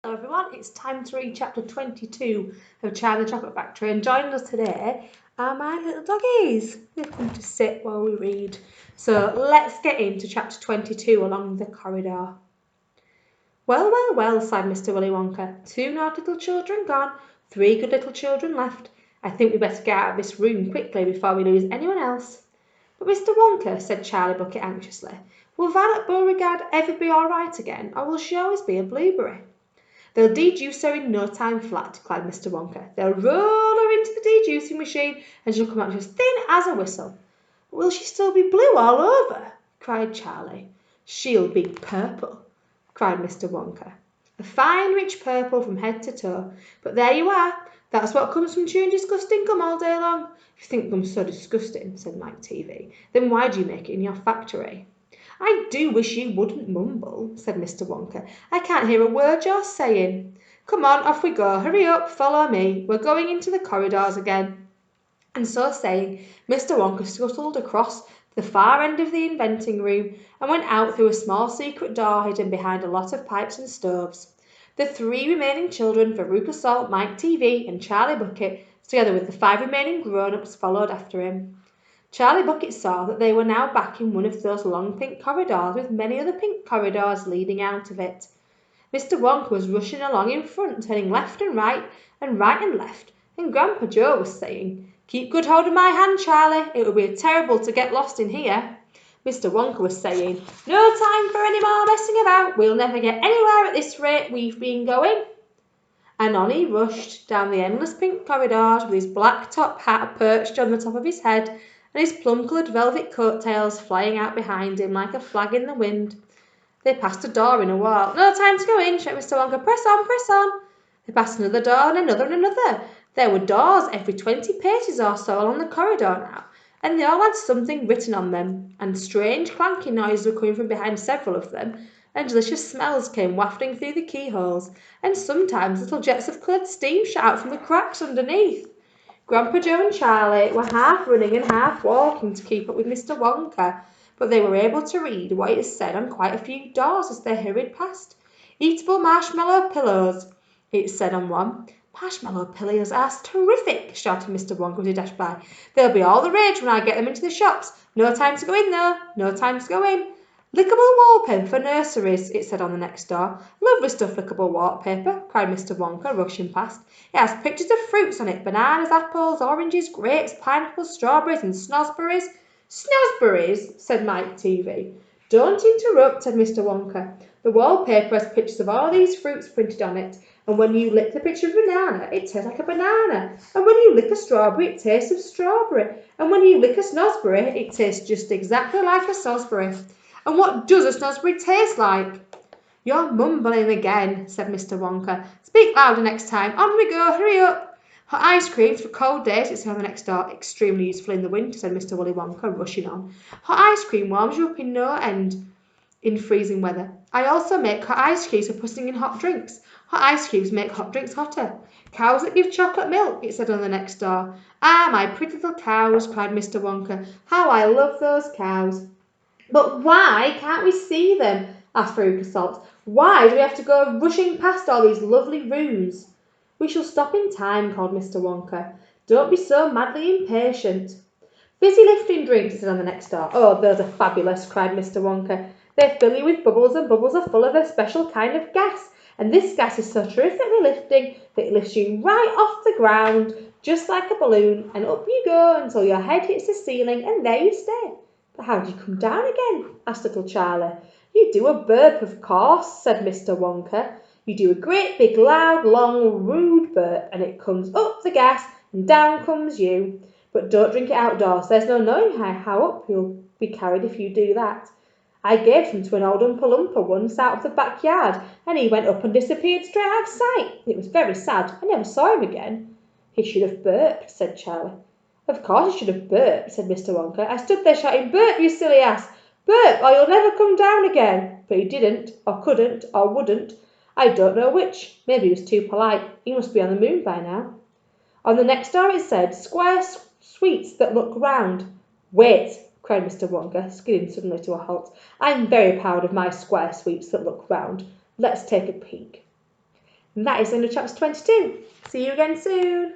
Hello everyone, it's time to read chapter 22 of Charlie the Chocolate Factory, and joining us today are my little doggies. They've come to sit while we read. So let's get into chapter 22 along the corridor. Well, well, well, sighed Mr. Willy Wonka. 2 naughty little children gone, 3 good little children left. I think we'd better get out of this room quickly before we lose anyone else. But Mr. Wonka, said Charlie Bucket anxiously, will Violet Beauregard ever be all right again, or will she always be a blueberry? They'll dejuice her in no time flat, declared Mr. Wonka. They'll roll her into the dejuicing machine and she'll come out as thin as a whistle. But will she still be blue all over? Cried Charlie. She'll be purple, cried Mr. Wonka. A fine rich purple from head to toe. But there you are. That's what comes from chewing disgusting gum all day long. If you think gum's so disgusting, said Mike TV, then why do you make it in your factory? I do wish you wouldn't mumble, said Mr. Wonka. I can't hear a word you're saying. Come on, off we go. Hurry up, follow me. We're going into the corridors again. And so saying, Mr. Wonka scuttled across the far end of the inventing room and went out through a small secret door hidden behind a lot of pipes and stoves. The 3 remaining children, Veruca Salt, Mike TV, and Charlie Bucket, together with the 5 remaining grown-ups, followed after him. Charlie Bucket saw that they were now back in one of those long pink corridors with many other pink corridors leading out of it. Mr. Wonka was rushing along in front, turning left and right and left, and Grandpa Joe was saying, Keep good hold of my hand, Charlie. It will be terrible to get lost in here. Mr. Wonka was saying, No time for any more messing about. We'll never get anywhere at this rate we've been going. And on he rushed down the endless pink corridors with his black top hat perched on the top of his head and his plum-coloured velvet coat-tails flying out behind him like a flag in the wind. They passed a door in a wall. No time to go in, shouted Mr. Wonka. Press on, press on. They passed another door and another and another. There were doors every 20 paces or so along the corridor now, and they all had something written on them, and strange clanking noises were coming from behind several of them, and delicious smells came wafting through the keyholes, and sometimes little jets of coloured steam shot out from the cracks underneath. Grandpa Joe and Charlie were half running and half walking to keep up with Mr. Wonka, but they were able to read what it said on quite a few doors as they hurried past. Eatable marshmallow pillows, it said on one. Marshmallow pillows are terrific, shouted Mr. Wonka as he dashed by. They'll be all the rage when I get them into the shops. No time to go in, though. No time to go in. Lickable wallpaper for nurseries, it said on the next door. Lovely stuff, lickable wallpaper, cried Mr. Wonka, rushing past. It has pictures of fruits on it, bananas, apples, oranges, grapes, pineapples, strawberries and snozzberries. Snozzberries, said Mike TV. Don't interrupt, said Mr. Wonka. The wallpaper has pictures of all these fruits printed on it, and when you lick the picture of a banana, it tastes like a banana, and when you lick a strawberry, it tastes of strawberry, and when you lick a snozzberry, it tastes just exactly like a snozzberry. And what does a snozzberry taste like? You're mumbling again, said Mr. Wonka. Speak louder next time. On we go, hurry up. Hot ice creams for cold days, it said on the next door. Extremely useful in the winter, said Mr. Willy Wonka, rushing on. Hot ice cream warms you up in no end in freezing weather. I also make hot ice creams for putting in hot drinks. Hot ice creams make hot drinks hotter. Cows that give chocolate milk, it said on the next door. Ah, my pretty little cows, cried Mr. Wonka. How I love those cows. But why can't we see them? Asked Veruca Salt. Why do we have to go rushing past all these lovely rooms? We shall stop in time, called Mr. Wonka. Don't be so madly impatient. Fizzy lifting drinks, it said on the next door. Oh, those are fabulous, cried Mr. Wonka. They fill you with bubbles, and bubbles are full of a special kind of gas. And this gas is so terrifically lifting that it lifts you right off the ground, just like a balloon, and up you go until your head hits the ceiling, and there you stay. But how do you come down again? Asked little Charlie. You do a burp, of course, said Mr. Wonka. You do a great big loud long rude burp and it comes up the gas and down comes you. But don't drink it outdoors. There's no knowing how up you'll be carried if you do that. I gave some to an old Oompa Loompa once out of the backyard and he went up and disappeared straight out of sight. It was very sad. I never saw him again. He should have burped, said Charlie. Of course he should have burped, said Mr. Wonka. I stood there shouting, Burp, you silly ass! Burp, or you'll never come down again. But he didn't, or couldn't, or wouldn't. I don't know which. Maybe he was too polite. He must be on the moon by now. On the next door it said, Square sweets that look round. Wait, cried Mr. Wonka, skidding suddenly to a halt. I'm very proud of my square sweets that look round. Let's take a peek. And that is the end of chapter 22. See you again soon.